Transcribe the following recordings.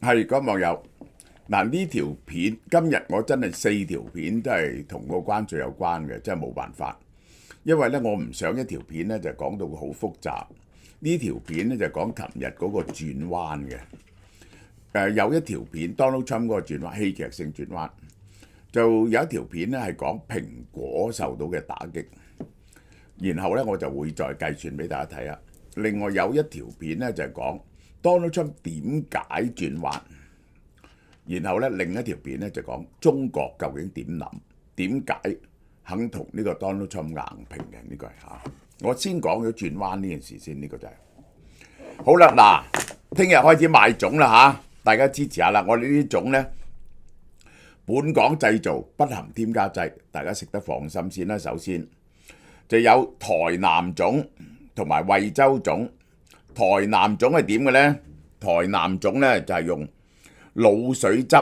係各位網友，嗱呢條片今日我真係4條片都係同個關稅有關嘅，真係冇辦法。因為咧我唔想一條片咧就講到好複雜，呢條片咧就講琴日嗰個轉彎嘅。有一條片 Donald Trump 嗰個轉彎，戲劇性轉彎，就有一條片咧係講蘋果受到嘅打擊，然後咧我就會再計算俾大家睇下。另外有一條片咧就係講 Donald Trump 點解轉彎，然後咧另一條片咧就講中國究竟點諗，點解肯同呢個 Donald Trump 硬拼嘅呢個係嚇。我先講咗轉彎呢件事先，呢個就係好啦。嗱，聽日開始賣種啦嚇，大家支持下啦。我哋呢啲種咧本港製造，不含添加劑，大家食得放心先啦。首先就有台南種同埋惠州種。台南種係點嘅呢？台南種呢就係用滷水汁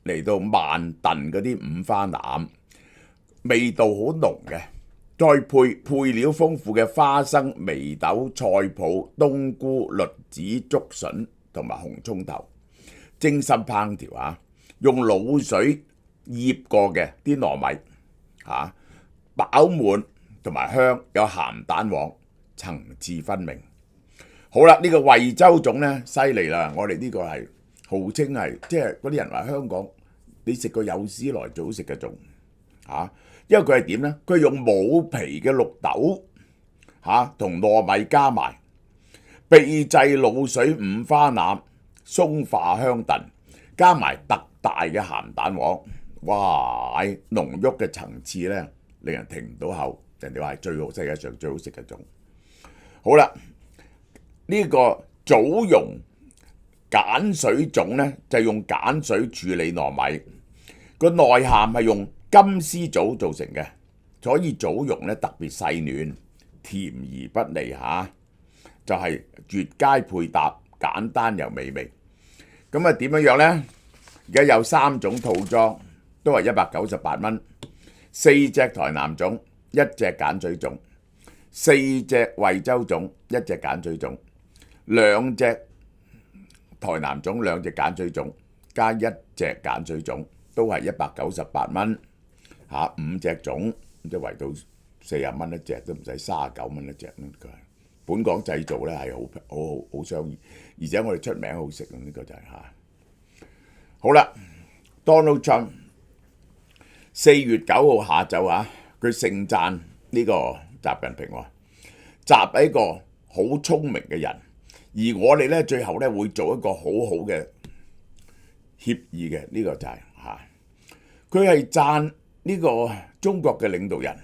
嚟到慢燉嗰啲五花腩，味道好濃嘅，再配料豐富嘅花生、眉豆、菜脯、冬菇、栗子、竹筍同埋紅葱頭，精心烹調啊！用滷水醃過嘅啲糯米啊，飽滿同埋香，有鹹蛋黃，層次分明。好啦，呢個惠州種呢，犀利啦！我哋呢個係號稱係即係嗰啲人話香港你食過有史來最好食嘅種嚇，因為佢係點呢？佢用冇皮嘅綠豆嚇同糯米加埋，秘製滷水五花腩，鬆化香燉，加埋特大嘅鹹蛋黃，哇！濃郁嘅層次呢，令人停唔到口。人哋話係世界上最好食嘅種。好啦。呢個棗蓉鹼水種呢，就用鹼水處理糯米，個內餡係用金絲棗做成嘅，所以棗蓉呢特別細嫩，甜而不膩嚇，就係絕佳配搭，簡單又美味。咁啊點樣呢？而家有3種套裝，都係198蚊，4隻台南種，1隻鹼水種，4隻惠州種，1隻鹼水種。2隻台南種，2隻鹼水種，加1隻鹼水種，都係198蚊嚇，5隻種即係圍到40蚊一隻，都唔使39蚊一隻。本港製造咧係好相宜，而且我哋出名好食，呢個就係嚇。好啦 ，Donald Trump 4月9號下晝啊，佢盛讚呢個習近平話：習係一個好聰明嘅人。而我哋咧最後咧會做一個好好嘅協議嘅，呢個就係嚇。佢係讚呢個中國嘅領導人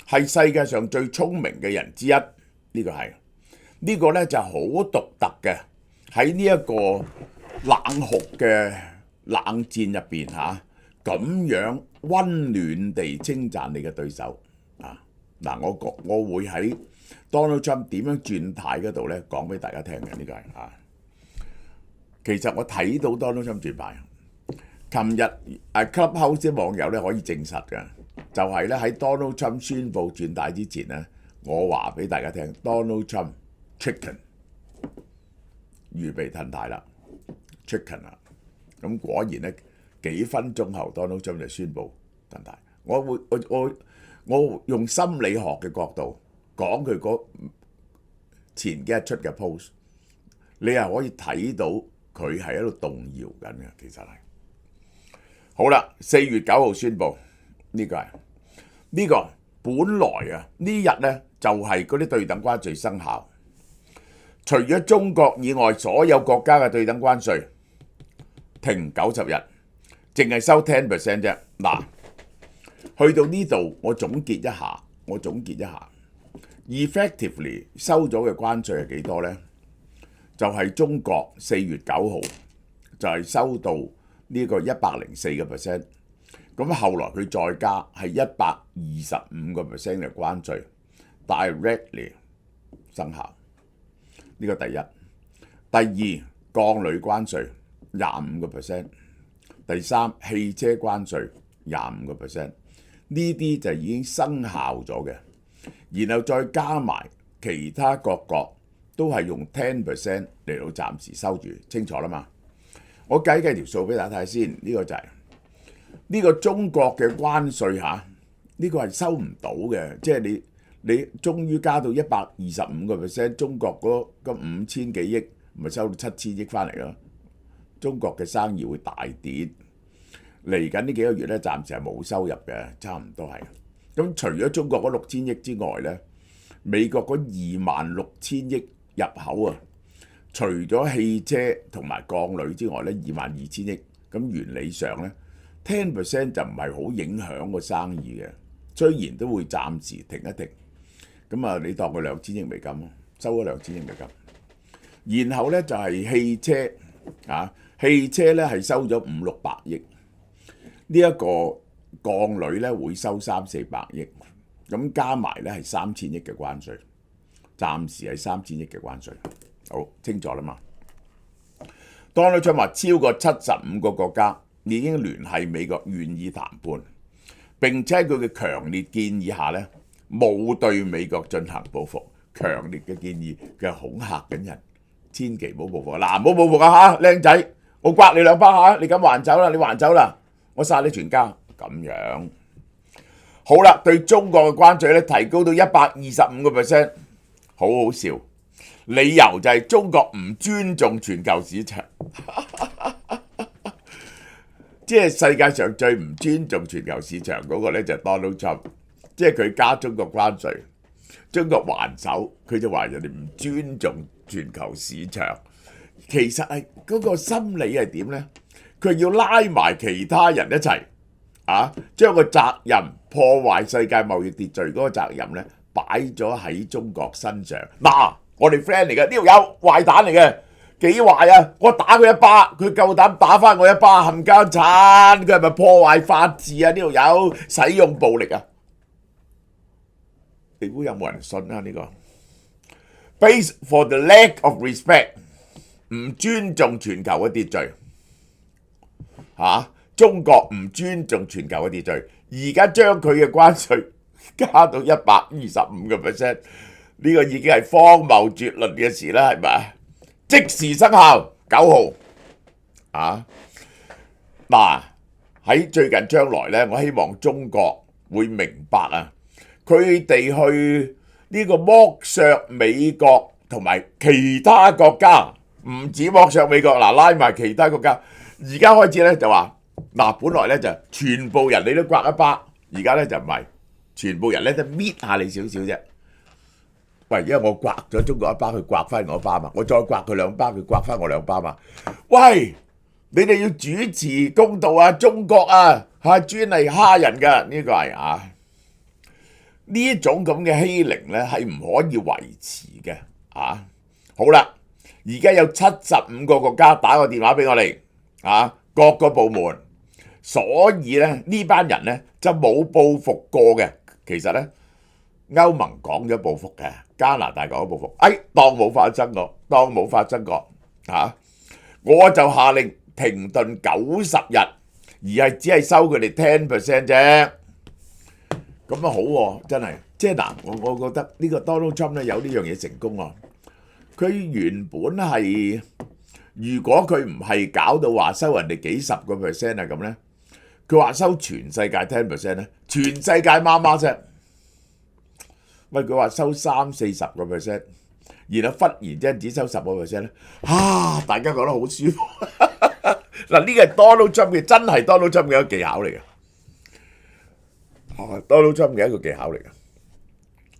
係世界上最聰明嘅人之一，呢個係呢個咧就好獨特嘅，喺呢一個冷酷嘅冷戰入邊嚇，咁樣溫暖地稱讚你嘅對手啊！嗱，我會喺Donald Trump 點樣轉態嗰度咧，講俾大家聽嘅，呢個係嚇。其實我睇到 Donald Trump 轉態，琴日Clubhouse 啲網友咧可以證實嘅，就係咧喺 Donald Trump 宣布轉態之前咧，我話俾大家聽 Donald Trump chicken 預備褪態啦 ，chicken 啦。咁果然咧幾分鐘後 Donald Trump 就宣布褪態。我用心理學嘅角度。講佢嗰前幾日出嘅 post， 你係可以睇到佢係喺度動搖緊嘅，其實係。好啦，4月9號宣布呢個係呢個本來啊呢日呢就係嗰啲對等關稅生效，除咗中國以外所有國家嘅對等關稅停90日，淨係收 10% 啫。嗱，去到呢度我總結一下。Effectively 收咗嘅關稅係幾多呢？就係中國4月9號就係收到呢個104%，咁後來佢再加係125%嘅關稅 directly 生效，呢個第一。第二，鋼鋁關稅25%，第三，汽車關稅25%，呢啲就已經生效咗嘅。然後再加埋其他各國都係用10% 嚟到暫時收住，清楚啦嘛？我計條數俾大家睇先，呢個就係呢個中國嘅關稅嚇，呢個係收唔到嘅，即係你終於加到125%，中國嗰5000幾億，咪收到7000億翻嚟咯。中國嘅生意會大跌，嚟緊呢幾個月咧，暫時係冇收入嘅，差唔多係。咁除咗中國嗰6000億之外咧，美國嗰26000億入口啊，除咗汽車同埋鋼鋁之外咧，22000億，咁原理上咧10% 就唔係好影響個生意嘅，雖然都會暫時停一停。咁啊，你當佢2000億美金咯，收咗2000億美金。然後咧就係汽車啊，汽車咧係收咗500-600億，呢一個鋼鋁咧會收300-400億，咁加埋咧係3000億嘅關稅，暫時係3000億嘅關稅。好清楚啦嘛。Donald Trump話超過75個國家已經聯繫美國願意談判，並且喺佢嘅強烈建議下咧，冇對美國進行報復。強烈嘅建議，佢係恐嚇緊人，千祈唔好報復。嗱，唔好報復啊嚇，靚仔，我刮你2巴嚇，你咁還走啦，你還走啦，我殺你全家咁樣。好啦，對中國嘅關稅咧提高到125%，好好笑。理由就係中國唔尊重全球市場，即係世界上最唔尊重全球市場嗰個咧就係 Donald Trump， 即係佢加中國關稅，中國還手，佢就話人哋唔尊重全球市場。其實係嗰個心理係點呢？佢要拉埋其他人一齊啊，將個責任破壞世界貿易秩序嗰個責任咧擺咗喺中國身上。嗱，我哋 friend 嚟嘅，呢條友壞蛋嚟嘅，幾壞啊！我打佢1巴，佢夠膽打翻我1巴，冚家鏟，佢係咪破壞法治啊？呢條友使用暴力啊！你估有冇人信啊？呢個 Base for the lack of respect， 唔尊重全球嘅秩序嚇，中國唔尊重全球嘅秩序，而家將佢嘅關稅加到125%，呢個已經係荒謬絕倫嘅事啦，係咪？即時生效9號啊！嗱，喺最近將來咧，我希望中國會明白啊！佢哋去呢個剝削美國同埋其他國家，唔止剝削美國，嗱，拉埋其他國家。而家開始咧就話，嗱，本來咧就全部人你都刮1巴，而家咧就唔係，全部人咧都搣下你少少啫。喂，因為我刮咗中國1巴，佢刮翻我1巴嘛，我再刮佢2巴，佢刮翻我2巴嘛。喂，你哋要主持公道啊！中國啊，係專嚟蝦人㗎，呢個係啊。呢種咁嘅欺凌咧係唔可以維持嘅啊！好啦，而家有75個國家打個電話俾我哋啊，各個部門，所以咧呢班人咧就冇報復過嘅。其實咧歐盟講咗報復嘅，加拿大講咗報復，當冇發生過，當冇發生過啊！我就下令停頓90日，而係只係收佢哋10% 啫。咁啊好喎，真係，即係嗱，我覺得呢個 Donald Trump 咧有呢樣嘢成功喎。佢原本係，如果佢唔係搞到話收人哋幾10個%啊咁咧，佢話收全世界10% 咧，全世界媽媽聲。喂，佢話收30-40個%，然後忽然之間只收10個%咧，大家覺得好舒服。嗱，呢個係 Donald Trump 嘅，真係 Donald Trump 嘅一個技巧嚟嘅。Donald Trump 嘅一個技巧嚟嘅。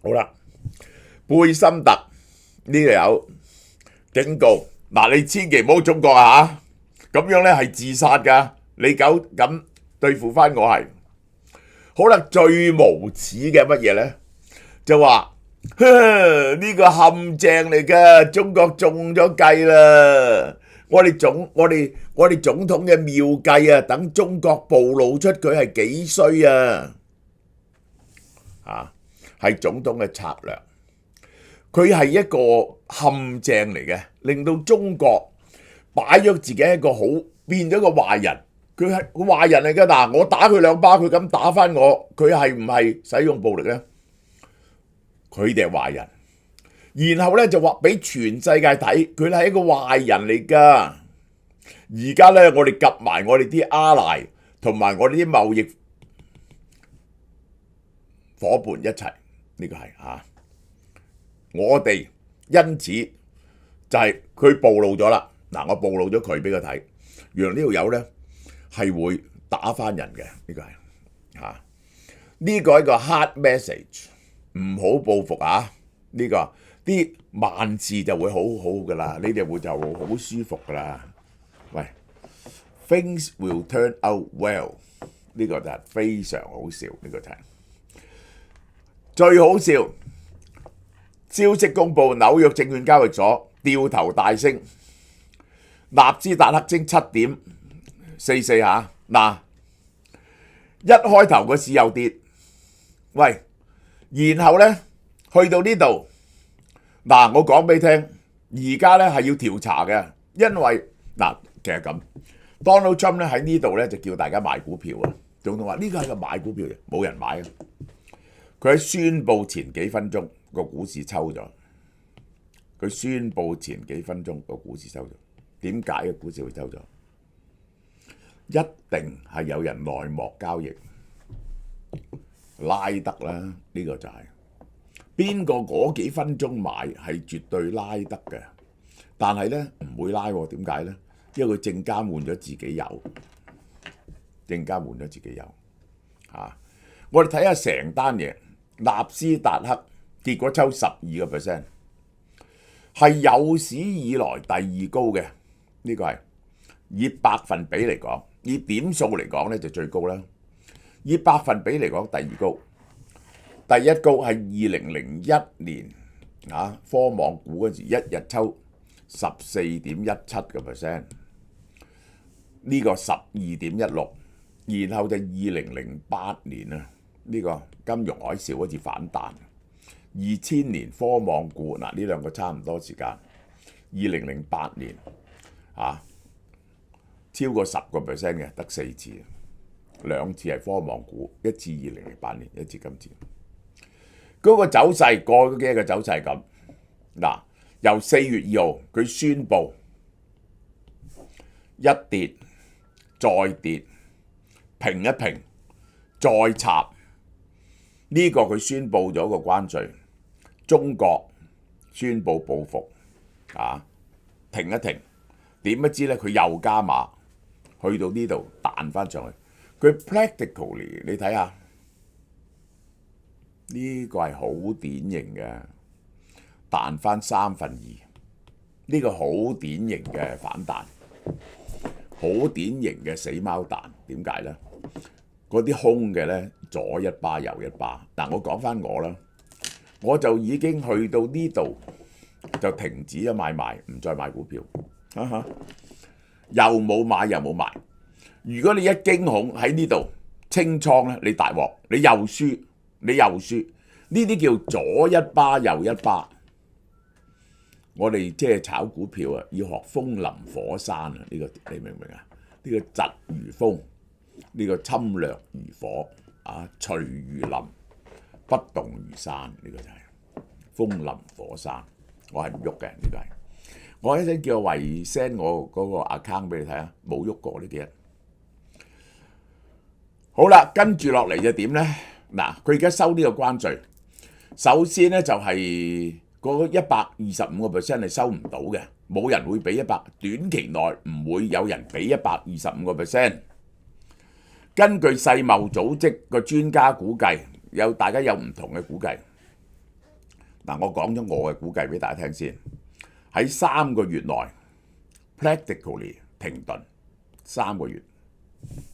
好啦，貝森特呢個有警告，嗱，你千祈唔好中國啊嚇，咁樣咧係自殺㗎，你咁對付翻我係。好啦，最無恥嘅乜嘢咧？就話呢個陷阱嚟㗎，中國中咗計啦！我哋總統嘅妙計啊，等中國暴露出佢係幾衰啊！係總統嘅策略，佢係一個陷阱嚟嘅，令到中國擺咗自己一個好，變咗個壞人。佢係個壞人嚟㗎，嗱，我打佢2巴，佢咁打翻我，佢係唔係使用暴力咧？佢哋係壞人，然後咧就話俾全世界睇，佢係一個壞人嚟㗎。而家咧，我哋夾埋我哋啲阿賴同埋我哋啲貿易伙伴一齊，呢個係嚇。我哋因此就係佢暴露咗啦。嗱，我暴露咗佢俾佢睇，原來呢條友咧係會打翻人嘅，呢個係嚇。呢個係一個 hard message， 唔好報復啊！呢個啲萬事就會好好噶啦，你哋會就好舒服噶啦。喂 ，things will turn out well， 呢個就係非常好笑，呢個就係最好笑。消息公佈，紐約證券交易所掉頭大升，納斯達克升7.44嚇。嗱，一開頭個市又跌，喂，然後咧去到呢度，嗱，我講俾你聽，而家咧係要調查嘅，因為嗱，其實咁 Donald Trump 咧喺呢度咧就叫大家買股票啊，總統話呢個係個買股票嘅，冇人買啊。佢喺宣佈前幾分鐘個股市抽咗，佢宣佈前幾分鐘個股市抽咗，點解個股市會抽咗？一定係有人內幕交易，拉得啦，呢個就係邊個嗰幾分鐘買係絕對拉得嘅，但係咧唔會拉喎，點解咧？因為佢證監換咗自己有，證監換咗自己有嚇。我哋睇下成單嘢，納斯達克結果抽12%，係有史以來第二高嘅，呢個係以百分比嚟講，以點數嚟講咧就最高啦。以百分比嚟講第二高，第一高係2001年啊，科網股嗰時一日抽14.17%，呢個12.16%，然後就2008年啊，呢個金融海嘯開始反彈，2000年科網股嗱呢兩個差唔多時間，2008年啊超過10%嘅，得4次，兩次係科網股，一次2008年，一次今次。嗰個走勢過去嗰幾日嘅走勢係咁，嗱，由4月2號佢宣布一跌再跌，平一平再插，呢個佢宣布咗個關稅，中國宣布報復啊，停一停，點不知咧佢又加碼，去到呢度彈翻上去，佢 practically 你睇下。呢個係好典型嘅彈翻2/3，呢個好典型嘅反彈，好典型嘅死貓彈。點解呢？嗰啲空嘅呢，左一巴右一巴。嗱，我講翻我啦，我就已經去到呢度就停止咗買賣，唔再買股票。又冇買又冇賣。如果你一驚恐喺呢度清倉咧，你大鑊，你又輸。你又輸，呢啲叫左一巴右一巴。我哋即係炒股票啊，要學風林火山啊！呢個你明唔明啊？呢個疾如風，呢個侵略如火啊，隨如林，不動如山。呢個就係風林火山。我係唔喐嘅，呢個係。我一陣叫維 send 我嗰個 account 俾你睇下，冇喐過呢幾日。好啦，跟住落嚟就點咧？嗱，佢而家收呢個關稅，首先咧就係嗰125%係收唔到嘅，冇人會俾短期內唔會有人俾125%。根據世貿組織個專家估計，大家有唔同嘅估計。嗱，我講咗我嘅估計俾大家聽先，喺3個月內 practically 停頓3個月，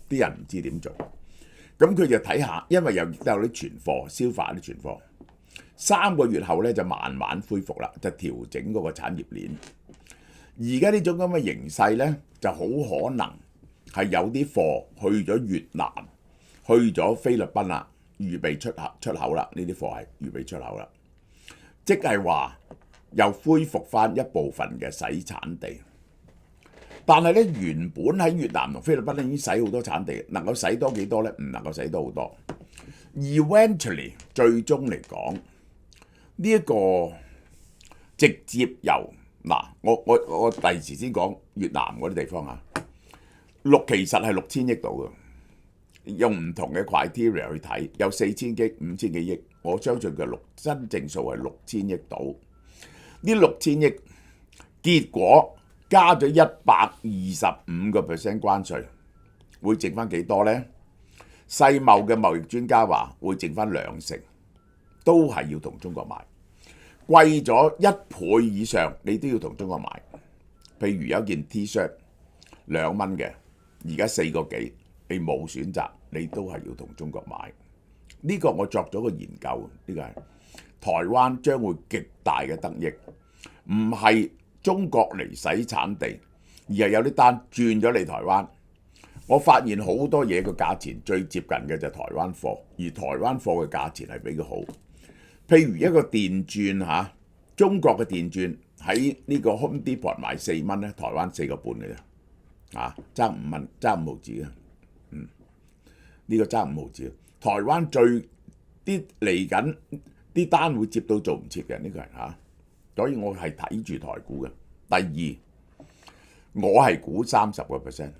啲人唔知點做。咁佢就睇下，因為有啲存貨，消化啲存貨。3個月後咧就慢慢恢復啦，就調整嗰個產業鏈。而家呢種咁嘅形勢咧，就好可能係有啲貨去咗越南、去咗菲律賓啦，預備出口啦。呢啲貨係預備出口啦，即係話又恢復翻一部分嘅洗產地。但係咧，原本喺越南同菲律賓咧已經洗好多產地，能夠洗多幾多咧？唔能夠洗多好多。Eventually，最終嚟講，呢一個直接由嗱，我第時先講越南嗰啲地方啊。其實係6000億度嘅，用唔同嘅 criteria 去睇，有4000億、5000幾億，我相信嘅真正數係6000億度。呢6000億結果加咗125% 關稅，會剩翻幾多呢？世貿嘅貿易專家話會剩翻20%，都係要同中國買，貴咗1倍以上，你都要同中國買。譬如有件 T-shirt 2蚊嘅，而家4個幾，你冇選擇，你都係要同中國買。呢個我作咗個研究，呢個係台灣將會極大嘅得益，唔係中國嚟洗產地，而係有啲單轉咗嚟台灣。我發現好多嘢個價錢最接近嘅就係台灣貨，而台灣貨嘅價錢係比佢好。譬如一個電鑽嚇，中國嘅電鑽喺呢個 Home Depot 賣4蚊咧，台灣4個半嘅啫，爭5蚊，爭5毫子啊。呢個爭5毫子。台灣最啲嚟緊啲單會接到做唔切嘅，呢個係嚇，所以我係睇住台股嘅。第二，我係估30%。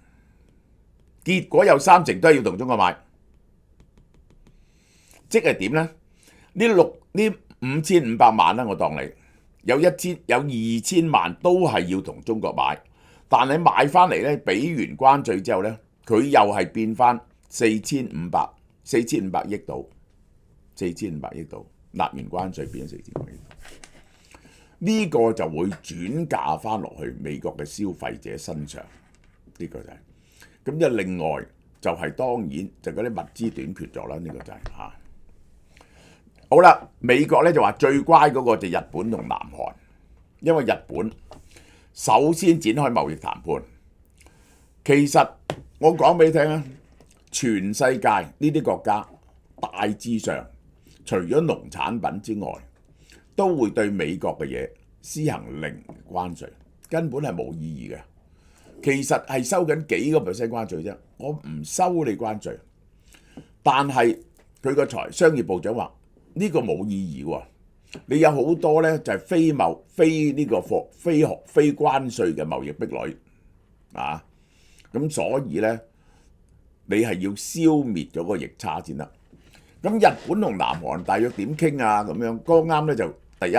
結果有30%都係要同中國買，即係點呢？呢5500萬啦，我當你有2000萬都係要同中國買，但係買翻嚟呢，俾完關稅之後呢，佢又係變翻4500億度，4500億度，納完關稅變咗4500億度，呢個就會轉嫁翻落去美國嘅消費者身上，呢個就係。咁就另外就係當然就嗰啲物資短缺咗啦，呢個就係嚇。好啦，美國咧就話最乖嗰個就日本同南韓，因為日本首先展開貿易談判。其實我講俾你聽啊，全世界呢啲國家大致上除咗農產品之外，都會對美國嘅嘢施行零關稅，根本係冇意義嘅。其實係收緊幾個%關稅啫，我唔收你關稅。但係佢個商業部長話呢個冇意義喎，你有好多呢就係非關稅嘅貿易壁壘啊，咁所以呢，你係要消滅咗個逆差先得。咁日本同南韓大約點傾啊？咁樣剛啱呢就第一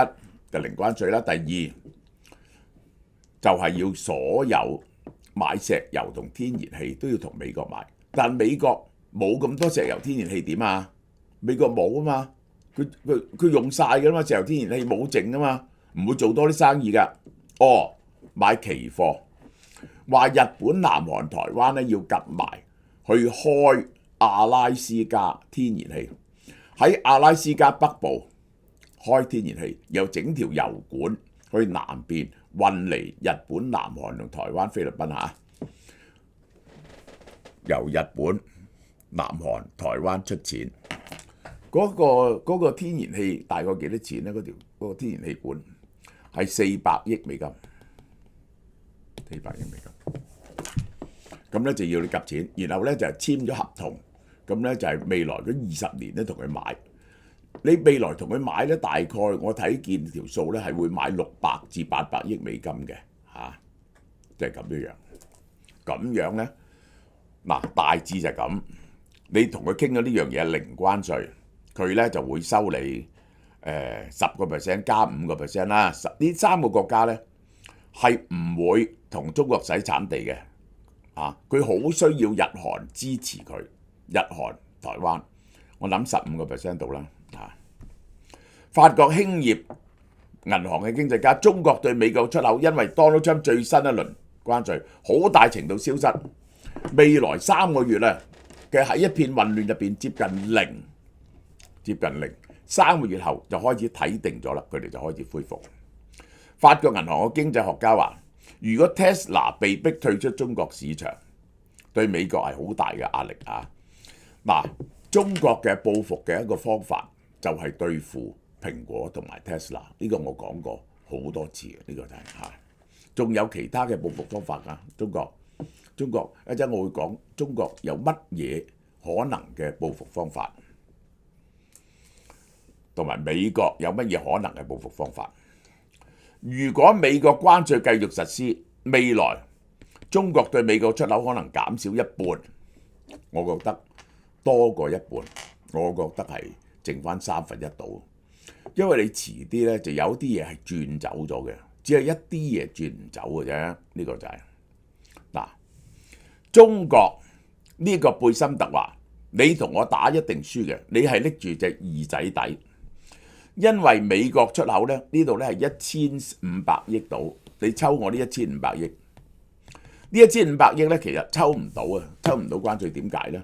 就零關稅啦，第二就係要所有買石油同天然氣都要同美國買，但美國冇咁多石油天然氣點啊？美國冇啊嘛，佢用晒㗎嘛，石油天然氣冇剩啊嘛，唔會做多啲生意㗎。買期貨，話日本、南韓、台灣咧要夾埋去開阿拉斯加天然氣，喺阿拉斯加北部開天然氣，又整條油管去南邊運嚟日本、南韓同台灣、菲律賓嚇，由日本、南韓、台灣出錢，嗰個天然氣大概幾多錢呢？嗰個天然氣管係400億美金，400億美金。咁咧就要你夾錢，然後咧就簽咗合同，咁咧就係未來嗰20年咧同佢買。你未來同佢買咧，大概我睇見條數咧係會買600至800億美金嘅嚇，即係咁樣。咁樣咧嗱，大致就係咁。你同佢傾咗呢樣嘢零關稅，佢咧就會收你10% 加5% 啦。呢3個國家咧係唔會同中國洗產地嘅啊，佢好需要日韓支持佢，日韓台灣，我諗15% 度啦。法國興業銀行嘅經濟家，中國對美國出口因為 Donald Trump 最新一輪關稅，好大程度消失。未來3個月咧嘅喺一片混亂入邊接近零，3個月後就開始睇定咗啦，佢哋就開始恢復。法國銀行嘅經濟學家話，如果 Tesla 被逼退出中國市場，對美國係好大嘅壓力啊！嗱，中國嘅報復嘅一個方法就係對付蘋果同埋 Tesla， 呢個我講過好多次嘅，呢個就係嚇。仲有其他嘅報復方法㗎，中國一陣我會講中國有乜嘢可能嘅報復方法，同埋美國有乜嘢可能嘅報復方法。如果美國關稅繼續實施，未來中國對美國出口可能減少一半，我覺得多過一半，我覺得係剩翻1/3到。因為你遲啲咧就有啲嘢係轉走咗嘅，只係一啲嘢轉唔走嘅啫。呢個就係嗱，中國呢個貝森特話：你同我打一定輸嘅，你係拎住隻二仔底。因為美國出口咧呢度咧係1500億到，你抽我呢1500億，呢1500億咧其實抽唔到啊，抽唔到關稅。點解咧？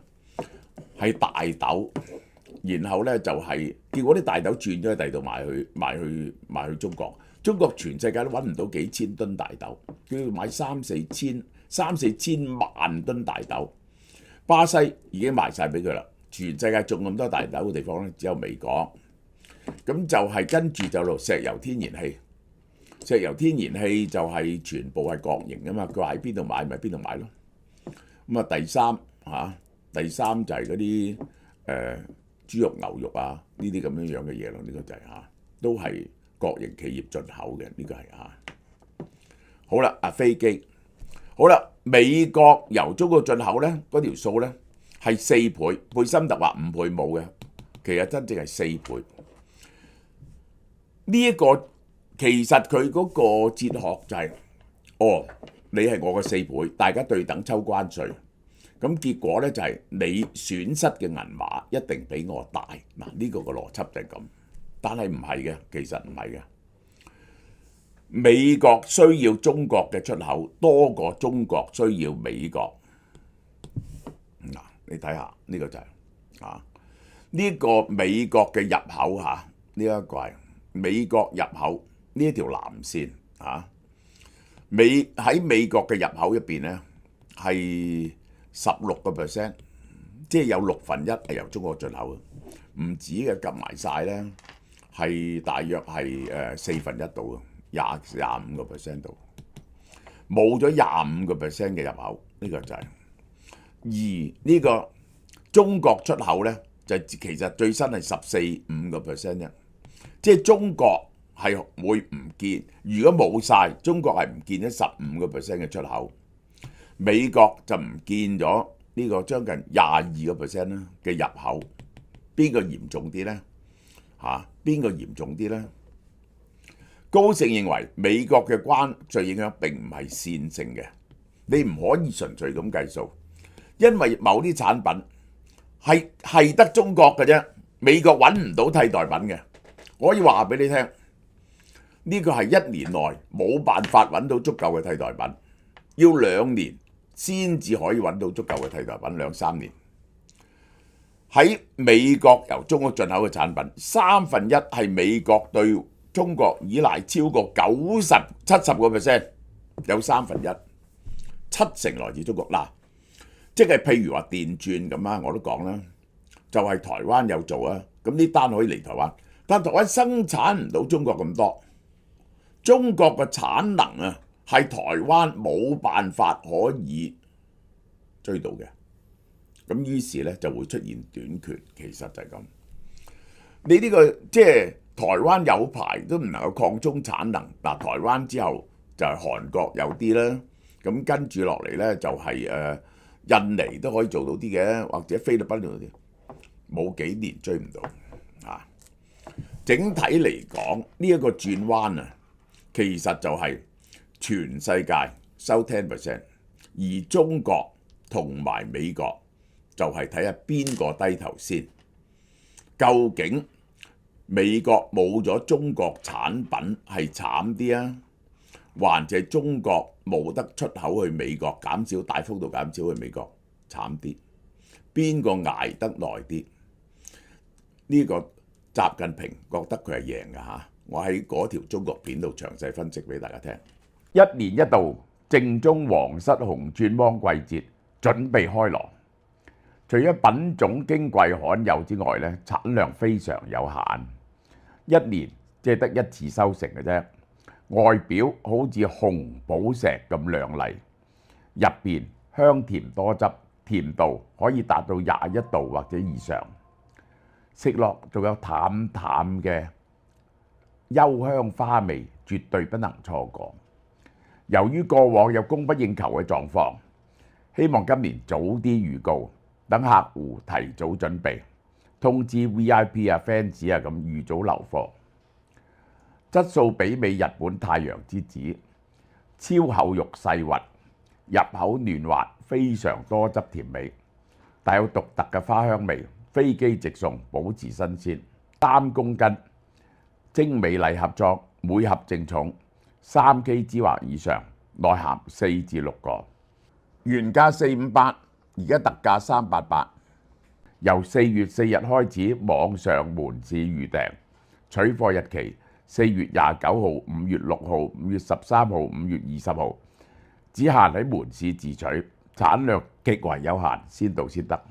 係大豆。然後咧就係結果啲大豆轉咗喺第度賣去中國，中國全世界都揾唔到幾千噸大豆，佢要買3、4千萬噸大豆。巴西已經賣晒俾佢啦，全世界種咁多大豆嘅地方咧只有美國。咁就係跟住就落石油天然氣，石油天然氣就係全部係國營啊嘛，佢話喺邊度買咪邊度買咯。咁啊第三就係嗰啲豬肉牛肉啊呢啲咁樣嘅嘢咯，呢個就係都係國營企業進口嘅，呢個係好啦。飛機好啦，美國由中國進口咧嗰條數咧係4倍，貝森特話5倍冇嘅，其實真正係4倍。呢一個其實佢嗰個哲學就係你係我嘅4倍，大家對等抽關稅。咁結果咧就係你損失嘅銀碼一定比我大。嗱，呢個個邏輯就係咁，但係唔係嘅，其實唔係嘅。美國需要中國嘅出口多過中國需要美國。嗱，你睇下呢個就係呢個美國嘅入口呢一個係美國入口呢一條藍線喺美國嘅入口入邊咧係16%，即係有1/6係由中國進口嘅，唔止嘅，夾埋晒咧係大約係1/4度啊，25% 度，冇咗25% 嘅入口，呢個就係。而呢個中國出口咧就其實最新係14-15% 啫，即係中國係會唔見，如果冇晒，中國係唔見咗15% 嘅出口。美國就唔見咗呢個將近22% 啦嘅入口，邊個嚴重啲呢？邊個嚴重啲呢？高盛認為美國嘅關稅影響並唔係線性嘅，你唔可以純粹咁計數，因為某啲產品係得中國嘅啫，美國揾唔到替代品嘅。我可以話俾你聽，呢個係1年內冇辦法揾到足夠嘅替代品，要2年先至可以揾到足夠嘅替代品，2-3年。喺美國由中國進口嘅產品，1/3係美國對中國依賴超過70%，有1/3，7成來自中國。嗱，即係譬如話電鑽咁我都講啦，就係台灣有做啊，咁呢單可以嚟台灣，但台灣生產唔到中國咁多，中國嘅產能係台灣冇辦法可以追到嘅，咁於是咧就會出現短缺，其實就係咁。你呢個即係台灣有排都唔能夠擴充產能，嗱，台灣之後就係韓國有啲啦，咁跟住落嚟咧就係印尼都可以做到啲嘅，或者菲律賓嗰啲，冇幾年追唔到。整體嚟講，呢一個轉彎其實就係全世界收10%，而中國同埋美國就係睇下邊個低頭先。究竟美國冇咗中國產品係慘啲啊，還是中國冇得出口去美國，大幅度減少去美國慘啲？邊個捱得耐啲？呢個習近平覺得佢係贏㗎。我喺嗰條中國片度詳細分析俾大家聽。1年1度正宗皇室紅鑽芒季節準備開鑼，除咗品種矜貴罕有之外咧，產量非常有限，一年即係得1次收成嘅啫。外表好似紅寶石咁亮麗，入邊香甜多汁，甜度可以達到21度或者以上，食落仲有淡淡嘅幽香花味，絕對不能錯過。由於過往有供不應求嘅狀況，希望今年早啲預告，等客戶提早準備，通知 VIP 啊、fans 啊咁預早留貨。質素媲美日本太陽之子，超厚肉細滑，入口嫩滑，非常多汁甜美，帶有獨特嘅花香味，飛機直送，保持新鮮。3公斤，精美禮盒裝，每盒淨重3kg或以上，內含4至6個。原價458，而家特價388。由4月4日開始網上門市預訂，取貨日期4月29號、5月6號、5月13號、5月20號，只限喺門市自取，產量極為有限，先到先得。